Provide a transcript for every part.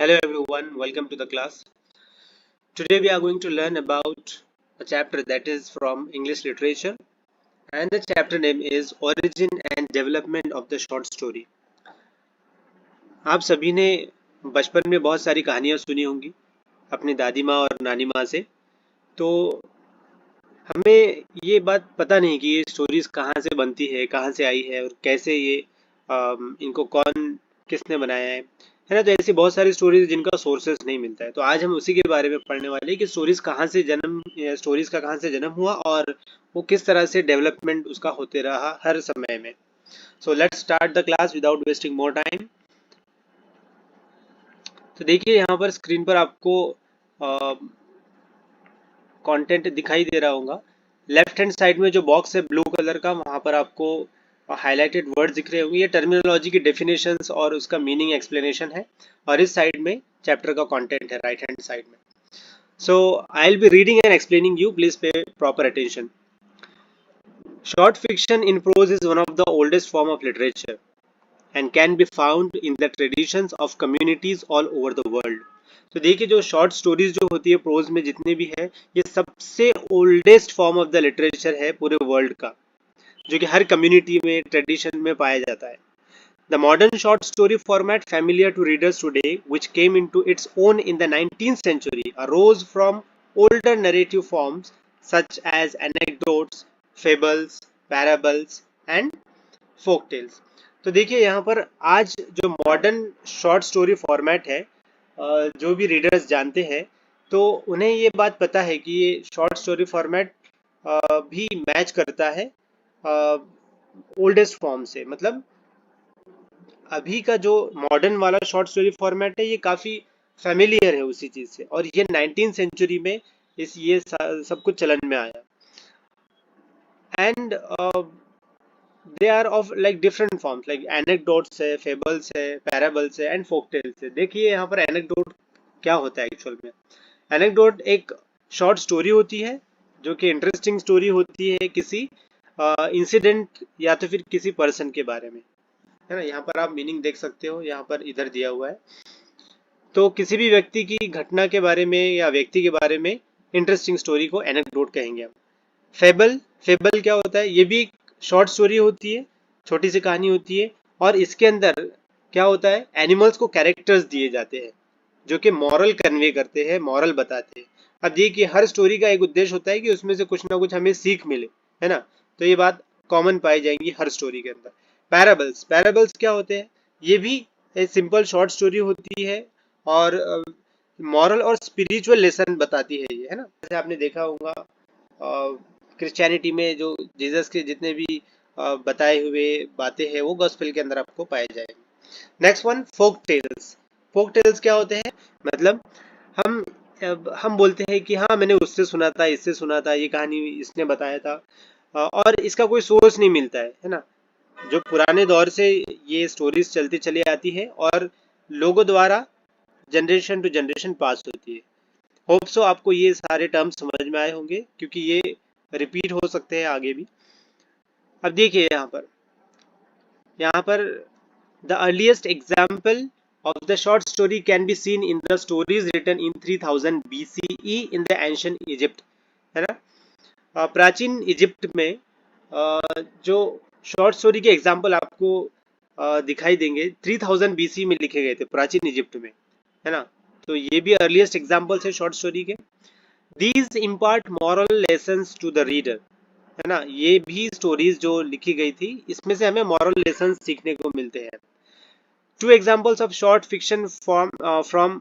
Hello everyone, welcome to the class. Today we are going to learn about a chapter that is from English literature and the chapter name is Origin and Development of the Short Story. आप सभी ने बचपन में बहुत सारी कहानियाँ सुनी होंगी अपनी दादी माँ और नानी माँ से। तो हमें ये बात पता नहीं कि ये स्टोरीज कहाँ से बनती है, कहाँ से आई है और कैसे ये इनको कौन किसने बनाया है ना। तो ऐसी बहुत सारी स्टोरीज जिनका सोर्सेस नहीं मिलता है। तो आज हम उसी के बारे में पढ़ने वाले हैं कि स्टोरीज का कहाँ से जन्म हुआ और वो किस तरह से डेवलपमेंट उसका होते रहा हर समय में। So let's start the class without wasting more time. तो देखिए यहाँ पर स्क्रीन पर आपको कंटेंट दिखाई दे रहा होगा। लेफ्ट हैंड साइड में जो बॉक्स है ब्लू कलर का, वहां पर आपको हाईलाइटेड वर्ड दिख रहे होंगे। ये टर्मिनोलॉजी की डेफिनेशंस और उसका मीनिंग एक्सप्लेनेशन है। और इस साइड में चैप्टर का कंटेंट है राइट हैंड साइड में। So I will be reading and explaining you, please pay proper attention. Short fiction in prose is one of the oldest form of literature and can be found in the traditions of communities all over the world। तो देखिए जो short stories जो होती है pros में जितने भी है, ये सबसे oldest form of the literature है पूरे वर्ल्ड का, जो कि हर कम्युनिटी में ट्रेडिशन में पाया जाता है। The modern short story format familiar to readers today, which came into its own in the 19th century, arose from older narrative forms such as anecdotes, fables, parables and folk tales. तो देखिए यहाँ पर आज जो modern short story format है, जो भी readers जानते हैं तो उन्हें ये बात पता है कि ये शॉर्ट स्टोरी फॉर्मेट भी मैच करता है ओल्डेस्ट फॉर्म से। मतलब अभी का जो मॉडर्न वाला शॉर्ट स्टोरी फॉर्मेट है ये काफ़ी फेमिलियर है उसी चीज़ से, और ये 19th सेंचुरी में ये सब कुछ चलन में आया। And they are of like different forms, like anecdotes है, फेबल्स है, पैराबल्स है एंड फोकटेल्स है। देखिए यहाँ पर एनेक्डोट क्या होता है एक्चुअल में। एनेक्डोट एक शॉर्ट स्टोरी होती है जो कि इंटरेस्टिंग स्टोरी होती है किसी इंसिडेंट या तो फिर किसी पर्सन के बारे में, है ना। यहाँ पर आप मीनिंग देख सकते हो, यहाँ पर इधर दिया हुआ है। तो किसी भी व्यक्ति की घटना के बारे में या व्यक्ति के बारे में इंटरेस्टिंग स्टोरी को एनेक्डोट कहेंगे हम। फेबल, फेबल क्या होता है, ये भी एक शॉर्ट स्टोरी होती है, छोटी सी कहानी होती है। और इसके अंदर क्या होता है, एनिमल्स को कैरेक्टर्स दिए जाते हैं जो कि मॉरल कन्वे करते हैं, मॉरल बताते हैं। अब देखिए हर स्टोरी का एक उद्देश्य होता है कि उसमें से कुछ ना कुछ हमें सीख मिले, है ना। तो ये बात कॉमन पाई जाएंगी हर स्टोरी के अंदर। पैराबल्स, पैराबल्स क्या होते हैं, ये भी एक सिंपल शॉर्ट स्टोरी होती है और मॉरल और स्पिरिचुअल लेसन बताती है ये, है ना। जैसे आपने देखा होगा क्रिश्चियनिटी में जो जीसस के जितने भी बताए हुए बातें हैं वो गॉस्पेल के अंदर आपको पाए जाएंगे। Next one, folk tales. Folk tales क्या होते हैं, मतलब हम हम बोलते हैं कि हाँ मैंने उससे सुना था, इससे सुना था, ये कहानी इसने बताया था, और इसका कोई सोर्स नहीं मिलता है ना। जो पुराने दौर से ये स्टोरीज चलती चली आती है और लोगों द्वारा जनरेशन टू जनरेशन पास होती है। होप सो आपको ये सारे टर्म्स समझ में आए होंगे क्योंकि ये रिपीट हो सकते हैं आगे भी। अब देखिए यहाँ पर the earliest example of the short story can be seen in the stories written in 3000 BCE in the ancient Egypt, है ना। प्राचीन इजिप्ट में जो शॉर्ट स्टोरी के एग्जाम्पल आपको दिखाई देंगे 3000 BC में लिखे गए थे प्राचीन इजिप्ट में, है ना। तो ये भी अर्लीस्ट एग्जाम्पल्स है शॉर्ट स्टोरी के। These impart moral lessons to the reader, है ना। ये भी स्टोरीज जो लिखी गई थी इसमें से हमें मॉरल लेसन्स सीखने को मिलते हैं। Two examples of short fiction from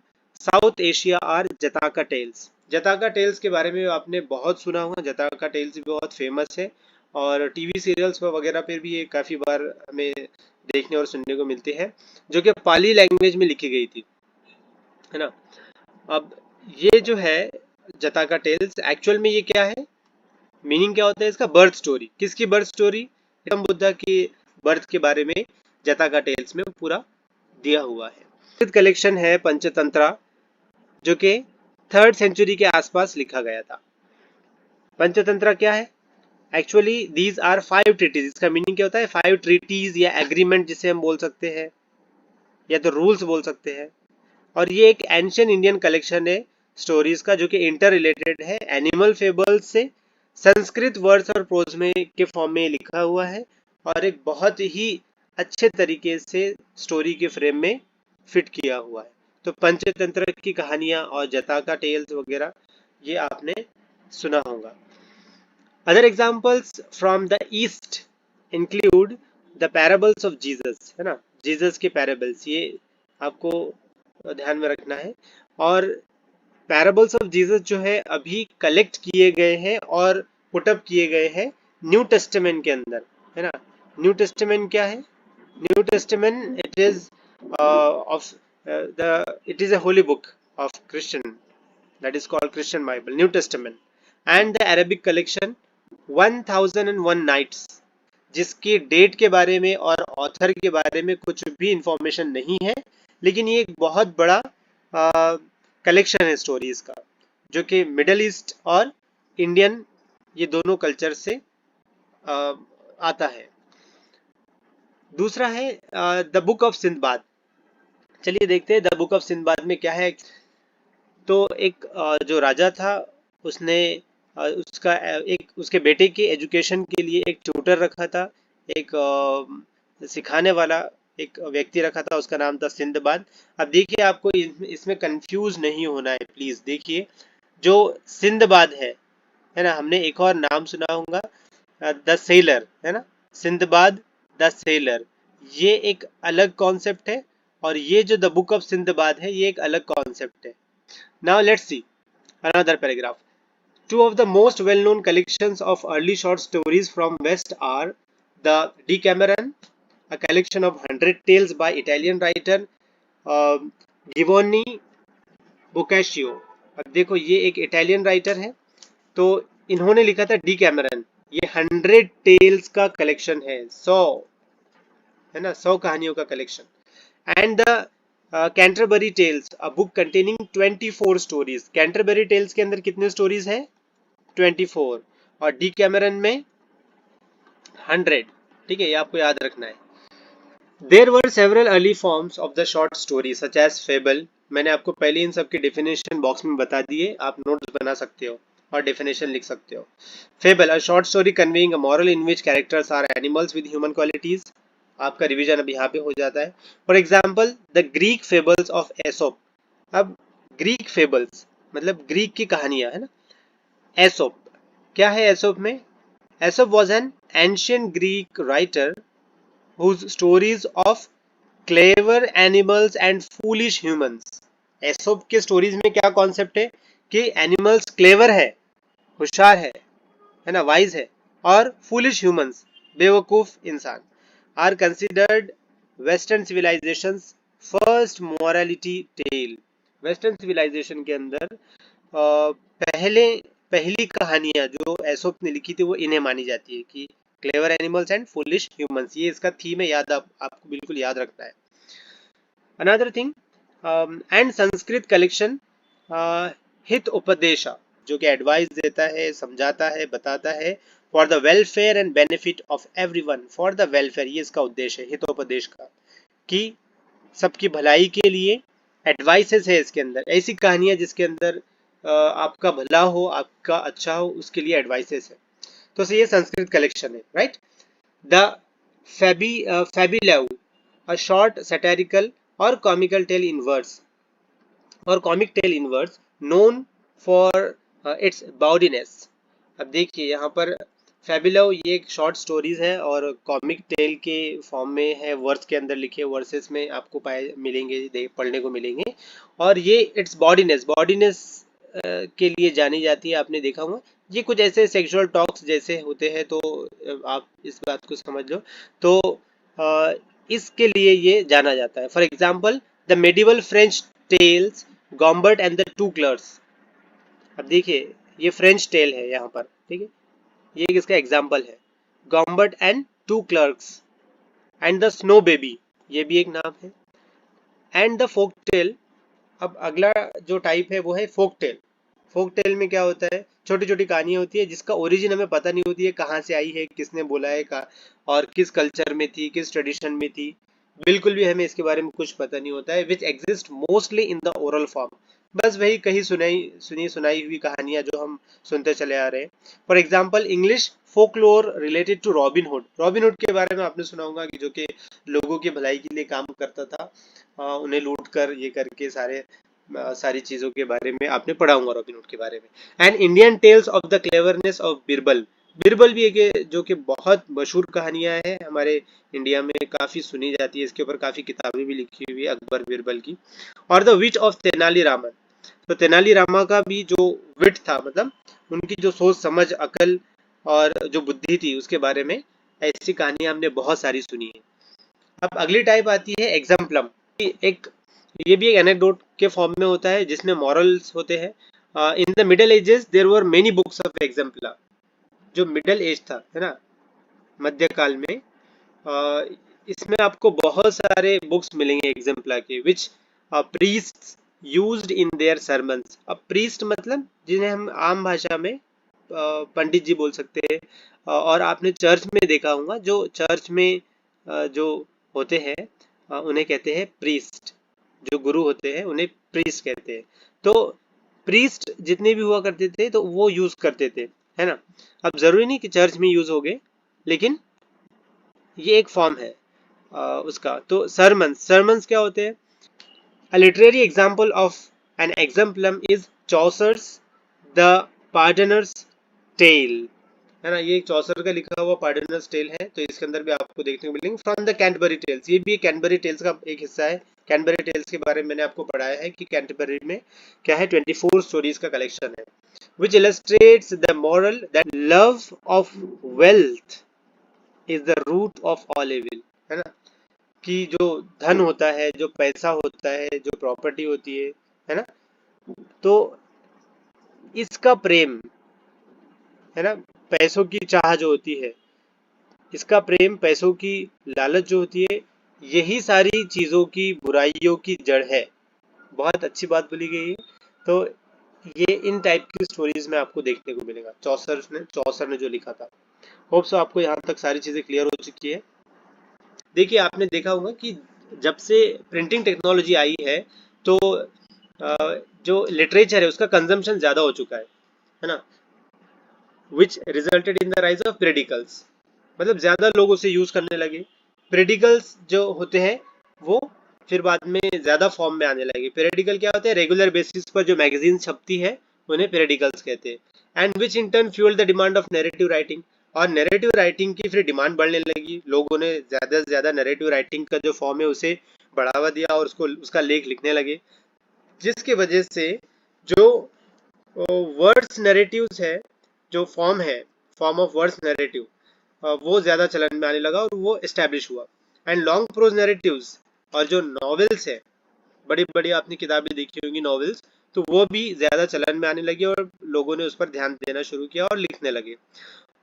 South Asia are Jataka tales. Jataka tales के बारे में आपने बहुत सुना होगा, जताका टेल्स भी बहुत फेमस है और टीवी सीरियल्स वगैरह पर भी ये काफ़ी बार हमें देखने और सुनने को मिलती है, जो कि पाली लैंग्वेज में लिखी गई थी, है ना। अब ये जो है जताका टेल्स एक्चुअल में ये क्या है, मीनिंग क्या होता है इसका, बर्थ स्टोरी। किसकी बर्थ स्टोरी, गौतम बुद्धा की बर्थ के बारे में जताका टेल्स में पूरा दिया हुआ है। कलेक्शन है पंचतंत्रा, जो कि 3rd सेंचुरी के आसपास लिखा गया था। पंचतंत्रा क्या है, एक्चुअली दीज आर 5 ट्रीटीज। इसका मीनिंग क्या होता है, 5 ट्रीटीज या एग्रीमेंट जिसे हम बोल सकते हैं या तो रूल्स बोल सकते हैं, और ये एक एंशियंट इंडियन कलेक्शन है स्टोरीज का, जो कि इंटर रिलेटेड है एनिमल फेबल्स से। संस्कृत वर्ड्स और प्रोज में के फॉर्म में लिखा हुआ है और एक बहुत ही अच्छे तरीके से स्टोरी के फ्रेम में फिट किया हुआ है। तो पंचतंत्र की कहानियां और जताका टेल्स वगैरह ये आपने सुना होगा। Other examples from the east include the parables of Jesus, है ना, जीसस के पैराबल्स, ये आपको ध्यान में रखना है। और पैराबल्स ऑफ जीसस जो है अभी कलेक्ट किए गए हैं और पुटअप किए गए हैं न्यू टेस्टामेंट के अंदर, है ना। न्यू टेस्टामेंट क्या है? New testament it is of the it is a Holi book of Christian, that is called Christian Bible, New Testament, and the Arabic collection 1001 Nights, जिसकी डेट के बारे में और ऑथर के बारे में कुछ भी इंफॉर्मेशन नहीं है, लेकिन ये एक बहुत बड़ा कलेक्शन है स्टोरीज का, जो कि मिडल ईस्ट और इंडियन ये दोनों कल्चर से आता है। दूसरा है द बुक ऑफ सिंदबाद। चलिए देखते हैं द बुक ऑफ सिंदबाद में क्या है। तो एक जो राजा था उसने उसका एक उसके बेटे के एजुकेशन के लिए एक ट्यूटर रखा था, एक सिखाने वाला एक व्यक्ति रखा था, उसका नाम था सिंदबाद। अब देखिए आपको इसमें कंफ्यूज नहीं होना है प्लीज। देखिए जो सिंदबाद है ना, हमने एक और नाम सुना होगा द सेलर, है ना, सिंदबाद द सेलर, ये एक अलग कॉन्सेप्ट है और ये जो द बुक ऑफ सिंदबाद है ये एक अलग कॉन्सेप्ट है। Now let's see another paragraph. Two of the most well-known collections of early short stories from West are the Decameron, a collection of 100 tales by Italian writer uh, Giovanni Boccaccio. अब देखो ये एक Italian writer है, तो इन्होंने लिखा था डीकैमरन। ये 100 टेल्स का कलेक्शन है, 100, है ना, 100 कहानियों का collection. And the Canterbury Tales, a book containing 24 stories. Canterbury Tales के अंदर कितने स्टोरीज हैं? 24। और डी कैमरन में 100। ठीक है, ये आपको याद रखना है। There were several early forms of the short story such as fable. मैंने आपको पहले इन सब की डेफिनेशन बॉक्स में बता दिए, आप नोट्स बना सकते हो और डेफिनेशन लिख सकते हो। Fable, a short story conveying a moral in which characters are animals with human qualities. आपका रिवीजन अब यहाँ पे हो जाता है। For example the Greek fables of Aesop. अब ग्रीक फेबल्स मतलब ग्रीक की कहानियां, है ना। एसोप क्या है? एसोप में Aesop was an ancient Greek writer whose stories of clever animals and foolish humans। एसोप के स्टोरीज में क्या कॉन्सेप्ट है कि एनिमल्स क्लेवर होशियार है ना, वाइज है, और फूलिश ह्यूमंस, बेवकूफ इंसान, are considered western civilizations first morality tale. Western civilization के अंदर पहले पहली कहानियां जो एसोप ने लिखी थी वो इन्हें मानी जाती है कि clever animals and foolish humans, ये इसका थीम है, याद आपको बिल्कुल याद रखना है। Another thing and Sanskrit collection हित उपदेशा, जो कि एडवाइस देता है, समझाता है, बताता है, for the welfare and benefit of everyone. For the welfare, ये इसका उद्देश्य है हितोपदेश का, कि सबकी भलाई के लिए एडवाइसेस है इसके अंदर। ऐसी कहानियां जिसके अंदर आपका भला हो, आपका अच्छा हो, उसके लिए एडवाइसेस है। तो ये संस्कृत कलेक्शन है, right. The fabliau, a short satirical और कॉमिकल टेल इन वर्स और comic tale in verse known for its bawdiness. अब देखिए यहाँ पर फैबिलव ये एक शॉर्ट स्टोरीज है और कॉमिक टेल के फॉर्म में है, वर्स के अंदर लिखे वर्सेस में आपको पाए मिलेंगे, पढ़ने को मिलेंगे। और ये इट्स बॉडीनेस, बॉडीनेस के लिए जानी जाती है, आपने देखा होगा। ये कुछ ऐसे सेक्सुअल टॉक्स जैसे होते हैं, तो आप इस बात को समझ लो। तो इसके लिए ये जाना जाता है। For example the medieval French tales Gombert and the two clerks. अब देखिए ये फ्रेंच टेल है यहाँ पर, ठीक है, ये इसका एग्जाम्पल है। Gombert and two clerks and the snow baby, ये भी एक नाम है। And the folk tale. अब अगला जो टाइप है वो है फोक टेल। फोक टेल में क्या होता है? छोटी छोटी कहानियां होती है जिसका ओरिजिन हमें पता नहीं होती है, कहाँ से आई है, किसने बोला है, और किस कल्चर में थी, किस ट्रेडिशन में थी, बिल्कुल भी हमें इसके बारे में कुछ पता नहीं होता है, which exist mostly in the oral form. बस वही कही सुनाई हुई कहानियां जो हम सुनते चले आ रहे हैं। For example English folklore related to Robin Hood. Robin Hood के बारे में आपने सुना होगा कि जो कि लोगों की भलाई के लिए काम करता था, उन्हें लूट कर ये करके सारी चीजों के बारे में आपने पढ़ा होगा रॉबिन हुड के बारे में। And Indian tales of the cleverness of Birbal. Birbal भी एक है जो कि बहुत मशहूर कहानियां हैं हमारे इंडिया में, काफी सुनी जाती है, इसके ऊपर काफी किताबें भी लिखी हुई है अकबर बिरबल की। और the which of Tenali Raman. तो तेनाली रामा का भी जो विट था, मतलब उनकी जो सोच समझ अकल और जो बुद्धि थी उसके बारे में ऐसी कहानियां हमने बहुत सारी सुनी है। अब अगली टाइप आती है एग्जाम्पलम। एक ये भी एक एनेक्डोट के फॉर्म में होता है जिसमें मॉरल्स होते हैं। In the Middle Ages there were many books of exempla. जो मिडल एज था, है ना, मध्यकाल में, इसमें आपको बहुत सारे बुक्स मिलेंगे एग्जाम्पला के, which priest used in their sermons. अब प्रीस्ट मतलब जिन्हें हम आम भाषा में पंडित जी बोल सकते हैं। और आपने चर्च में देखा होगा, जो चर्च में जो होते हैं उन्हें कहते हैं प्रीस्ट। जो गुरु होते हैं उन्हें प्रीस्ट कहते हैं। तो प्रीस्ट जितने भी हुआ करते थे तो वो यूज करते थे, है ना। अब जरूरी नहीं कि चर्च में यूज हो गए, लेकिन ये एक फॉर्म है उसका। तो सरमन्स, सरमन्स क्या होते हैं? A literary example of an exemplum is Chaucer's The Pardoner's Tale, है ना। ये चौसर का लिखा हुआ पार्डनर्स टेल है, तो इसके अंदर भी आपको देखने को मिलेंगे फ्रॉम द कैंटबरी टेल्स। ये भी कैंटबरी टेल्स का एक हिस्सा है। कैंटबरी टेल्स के बारे में मैंने आपको पढ़ाया है कि कैंटबरी में क्या है, 24 स्टोरीज का कलेक्शन है, which illustrates the moral that love of wealth is the root of all evil, है ना। कि जो धन होता है, जो पैसा होता है, जो प्रॉपर्टी होती है ना, तो इसका प्रेम, है ना, पैसों की चाह जो होती है, इसका प्रेम, पैसों की लालच जो होती है, यही सारी चीजों की बुराइयों की जड़ है। बहुत अच्छी बात बोली गई है। तो ये इन टाइप की स्टोरीज में आपको देखने को मिलेगा, चौसर ने जो लिखा था। होप सो आपको यहाँ तक सारी चीजें क्लियर हो चुकी है। देखिए आपने देखा होगा कि जब से प्रिंटिंग टेक्नोलॉजी आई है, तो जो लिटरेचर है उसका कंजम्पशन ज्यादा हो चुका है ना, which resulted in the rise of periodicals. मतलब ज्यादा लोग उसे यूज करने लगे। पेरिडिकल्स जो होते हैं वो फिर बाद में ज्यादा फॉर्म में आने लगे। पेरिडिकल क्या होते हैं? रेगुलर बेसिस पर जो मैगजीन छपती है उन्हें पेरिडिकल्स कहते हैं। And which in turn fuel the demand of narrative writing. और नैरेटिव राइटिंग की फिर डिमांड बढ़ने लगी, लोगों ने ज्यादा से ज्यादा नैरेटिव राइटिंग का जो फॉर्म है उसे बढ़ावा दिया और उसको उसका लेख लिखने लगे, जिसकी वजह से जो वर्ड्स नैरेटिव्स है, जो फॉर्म है, फॉर्म ऑफ वर्ड्स नैरेटिव, वो ज्यादा चलन में आने लगा और वो एस्टेब्लिश हुआ। एंड लॉन्ग प्रोज नैरेटिव्स और जो नॉवेल्स है, बड़ी बड़ी आपने किताबें देखी होंगी नॉवेल्स, तो वो भी ज्यादा चलन में आने लगी और लोगों ने उस पर ध्यान देना शुरू किया और लिखने लगे।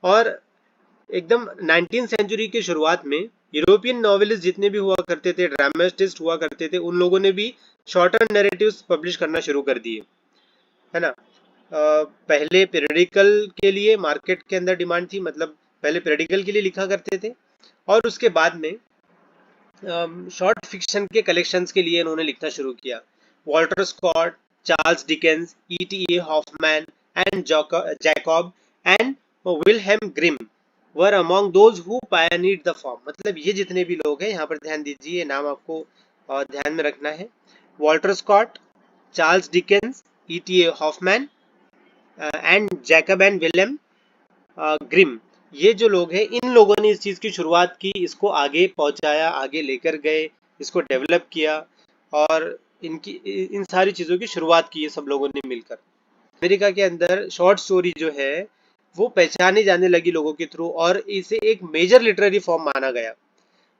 और एकदम 19th सेंचुरी की शुरुआत में यूरोपियन नॉवेलिस्ट जितने भी हुआ करते थे, ड्रामेटिस्ट हुआ करते थे, उन लोगों ने भी शॉर्टर नैरेटिव्स पब्लिश करना शुरू कर दिए, है ना। पहले पीरियडिकल के लिए मार्केट के अंदर डिमांड थी, मतलब पहले पीरियडिकल के लिए लिखा करते थे, और उसके बाद में शॉर्ट फिक्शन के कलेक्शंस के लिए इन्होंने लिखना शुरू किया। Walter Scott, Charles Dickens, E.T.A. Hoffman and Jacob and Wilhelm Grimm were among those who pioneered the form. मतलब ये जितने भी लोग हैं, यहाँ पर ध्यान दीजिए, नाम आपको ध्यान में रखना है। Walter Scott, Charles Dickens, E.T.A. Hoffman and Jacob and William Grimm. ये जो लोग हैं, इन लोगों ने इस चीज की शुरुआत की, इसको आगे पहुंचाया, आगे लेकर गए, इसको डेवलप किया, और इनकी इन सारी चीजों की शुरुआत की ये सब लोगों ने मिलकर। अमेरिका के अंदर शॉर्ट स्टोरी जो है वो पहचानी जाने लगी लोगों के थ्रू, और इसे एक मेजर लिटरेरी फॉर्म माना गया।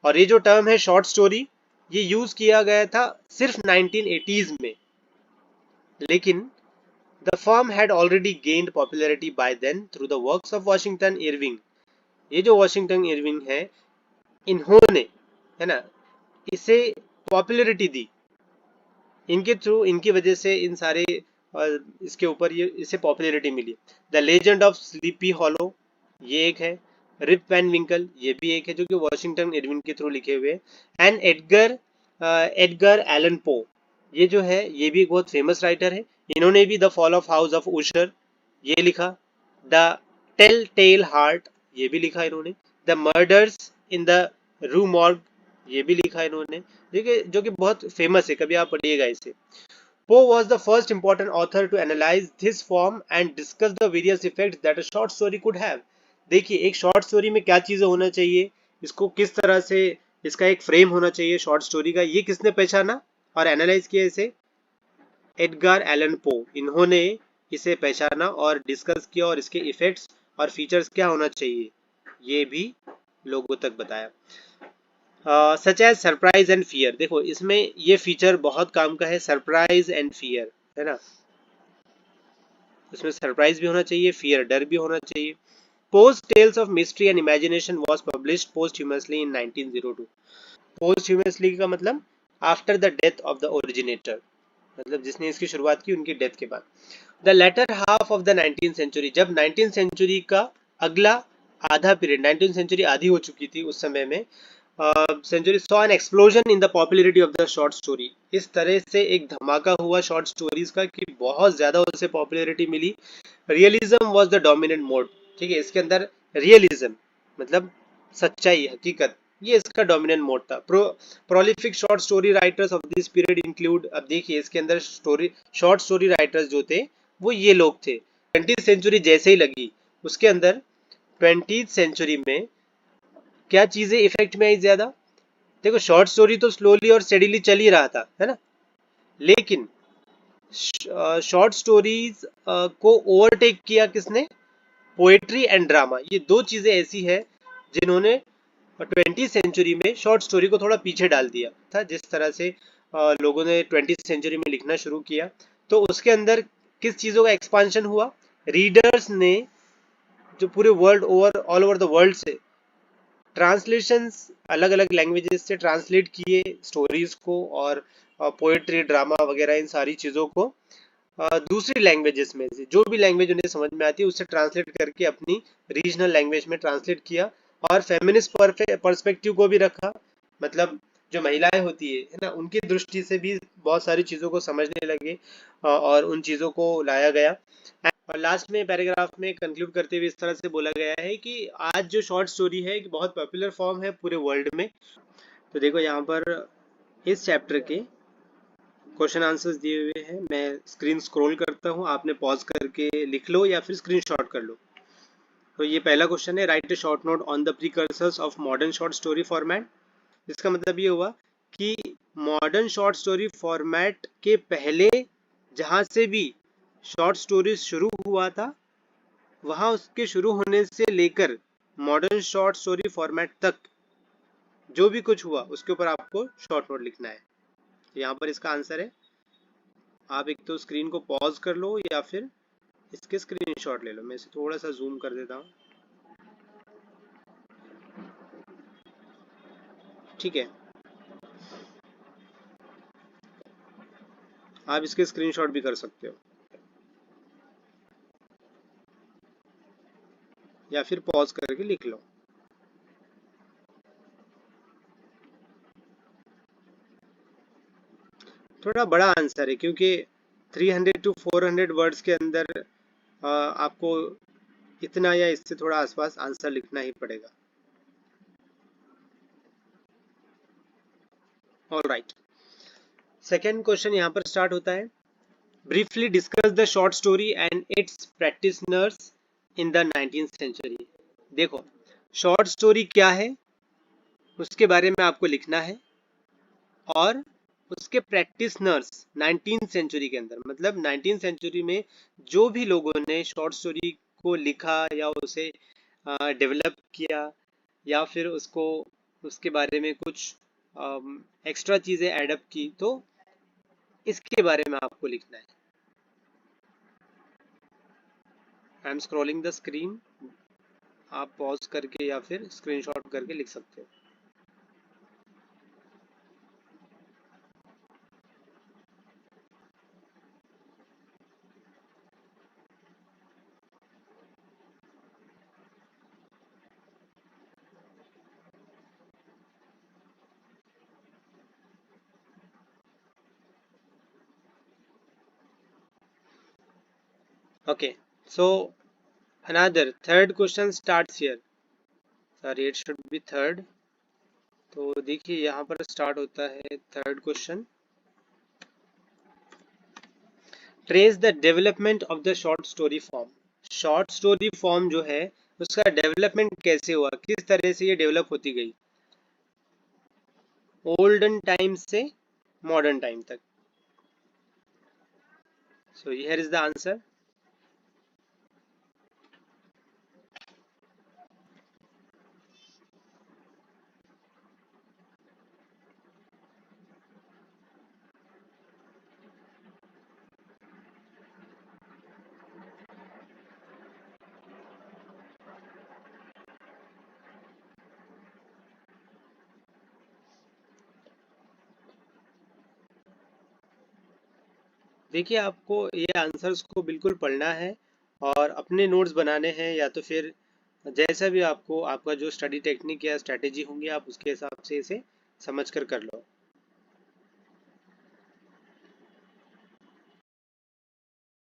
और ये जो टर्म है शॉर्ट स्टोरी, ये यूज किया गया था सिर्फ 1980s में, लेकिन the firm had already gained popularity by then through the works of Washington Irving। ये जो वॉशिंगटन इरविंग है, इन्होंने, है ना, इसे पॉपुलैरिटी दी। इनके थ्रू, इनकी वजह से इन सारे इसके ऊपर ये इसे पॉपुलैरिटी मिली। The legend of Sleepy Hollow, ये एक है। रिप वैन विंकल, ये भी एक है जो कि वॉशिंगटन इरविन के थ्रू लिखे हुए, and Edgar Edgar Allan Poe, ये जो है ये भी एक बहुत फेमस राइटर है। इन्होंने भी the fall of house of Usher ये लिखा, द टेल टेल हार्ट ये भी लिखा इन्होंने, द मर्डर्स इन द रू मॉर्ग ये भी लिखा इन्होंने, देखिए जो कि बहुत फेमस है, कभी आप पढ़िएगा इसे। Poe was the first important author to analyze this form and discuss the various effects that a short story could have. देखिए एक शॉर्ट स्टोरी में क्या चीजें होना चाहिए, इसको किस तरह से, इसका एक फ्रेम होना चाहिए शॉर्ट स्टोरी का, ये किसने पहचाना और एनालाइज किया इसे? एडगर एलन पो, इन्होंने इसे पहचाना और डिस्कस किया और इसके इफेक्ट्स और फीचर्स क्या होना चाहिए ये भी लोगों तक बताया। Such as surprise and fear, देखो इसमें ये फीचर बहुत काम का है, सरप्राइज एंड फियर, है ना, उसमें सरप्राइज भी होना चाहिए, फियर डर भी होना चाहिए। Poe's tales of mystery and imagination was published posthumously in 1902। Posthumously का मतलब after the death of the originator, मतलब जिसने इसकी शुरुआत की उनकी डेथ के बाद। The latter half of the 19th century, जब 19th सेंचुरी का अगला आधा पीरियड, 19th सेंचुरी आधी हो चुकी थी उस समय में, century saw an explosion in the popularity of the short story, इस तरह से एक धमाका हुआ शॉर्ट स्टोरीज का कि बहुत ज्यादा उसे पॉपुलैरिटी मिली। Realism was the dominant mode, ठीक है, इसके अंदर रियलिज्म मतलब सच्चाई हकीकत, ये इसका डोमिनेंट मोड था। Prolific short story writers of this period include, अब देखिए इसके अंदर स्टोरी शॉर्ट स्टोरी राइटर्स जो थे वो ये लोग थे। 20th सेंचुरी जैसे ही लगी उसके अंदर 20th सेंचुरी में क्या चीजें इफेक्ट में आई ज्यादा, देखो शॉर्ट स्टोरी तो स्लोली और स्टेडीली चल ही रहा था, है ना, लेकिन शॉर्ट स्टोरीज को ओवरटेक किया किसने? पोएट्री एंड ड्रामा, ये दो चीजें ऐसी है जिन्होंने 20th सेंचुरी में शॉर्ट स्टोरी को थोड़ा पीछे डाल दिया था। जिस तरह से लोगों ने 20th सेंचुरी में लिखना शुरू किया तो उसके अंदर किस चीज़ों का एक्सपांशन हुआ, रीडर्स ने जो पूरे world over all over the world से ट्रांसलेशंस अलग अलग लैंग्वेजेस से ट्रांसलेट किए स्टोरीज को और पोएट्री ड्रामा वगैरह इन सारी चीज़ों को दूसरी लैंग्वेजेस में से जो भी लैंग्वेज उन्हें समझ में आती है उससे ट्रांसलेट करके अपनी रीजनल लैंग्वेज में ट्रांसलेट किया, और फेमिनिस्ट पर्सपेक्टिव को भी रखा, मतलब जो महिलाएं होती है ना उनकी दृष्टि से भी बहुत सारी चीज़ों को समझने लगे और उन चीज़ों को लाया गया। और लास्ट में पैराग्राफ में कंक्लूड करते हुए इस तरह से बोला गया है कि आज जो शॉर्ट स्टोरी है एक बहुत पॉपुलर फॉर्म है पूरे वर्ल्ड में। तो देखो यहाँ पर इस चैप्टर के क्वेश्चन आंसर्स दिए हुए हैं, मैं स्क्रीन स्क्रॉल करता हूँ, आपने पॉज करके लिख लो या फिर स्क्रीनशॉट कर लो। तो ये पहला क्वेश्चन है, right A short note on the precursors of modern short story format. इसका मतलब ये हुआ कि मॉडर्न शॉर्ट स्टोरी फॉर्मेट के पहले जहाँ से भी शॉर्ट स्टोरी शुरू हुआ था वहाँ उसके शुरू होने से लेकर मॉडर्न शॉर्ट स्टोरी फॉर्मेट तक जो भी कुछ हुआ उसके ऊपर आपको शॉर्ट नोट लिखना है। यहाँ पर इसका आंसर है, आप एक तो स्क्रीन को पॉज कर लो या फिर इसके स्क्रीनशॉट ले लो। मैं इसे थोड़ा सा जूम कर देता हूँ, ठीक है, आप इसके स्क्रीनशॉट भी कर सकते हो या फिर पॉज करके लिख लो। थोड़ा बड़ा आंसर है क्योंकि 300 टू 400 वर्ड्स के अंदर आपको इतना या इससे थोड़ा आसपास आंसर लिखना ही पड़ेगा। ऑल राइट, सेकेंड क्वेश्चन यहाँ पर स्टार्ट होता है, briefly discuss the short story and its practitioners in the 19th century. देखो शॉर्ट स्टोरी क्या है उसके बारे में आपको लिखना है, और उसके प्रैक्टिशनर्स 19th सेंचुरी के अंदर, मतलब 19th सेंचुरी में जो भी लोगों ने शॉर्ट स्टोरी को लिखा या उसे डेवलप किया या फिर उसको उसके बारे में कुछ एक्स्ट्रा चीज़ें एडअप की, तो इसके बारे में आपको लिखना है। I am scrolling the screen, आप पॉज करके या फिर स्क्रीनशॉट करके लिख सकते हो। Okay, so another third question starts here. Sorry, it should be third. तो देखिए यहाँ पर स्टार्ट होता है third question. Trace the development of the short story form. Short story form जो है उसका डेवलपमेंट कैसे हुआ, किस तरह से ये डेवलप होती गई ओल्डन टाइम से मॉडर्न टाइम तक. So here is the answer. देखिए आपको ये आंसर्स को बिल्कुल पढ़ना है और अपने नोट्स बनाने हैं, या तो फिर जैसा भी आपको आपका जो स्टडी टेक्निक या स्ट्रेटेजी होंगी आप उसके हिसाब से इसे समझ कर लो.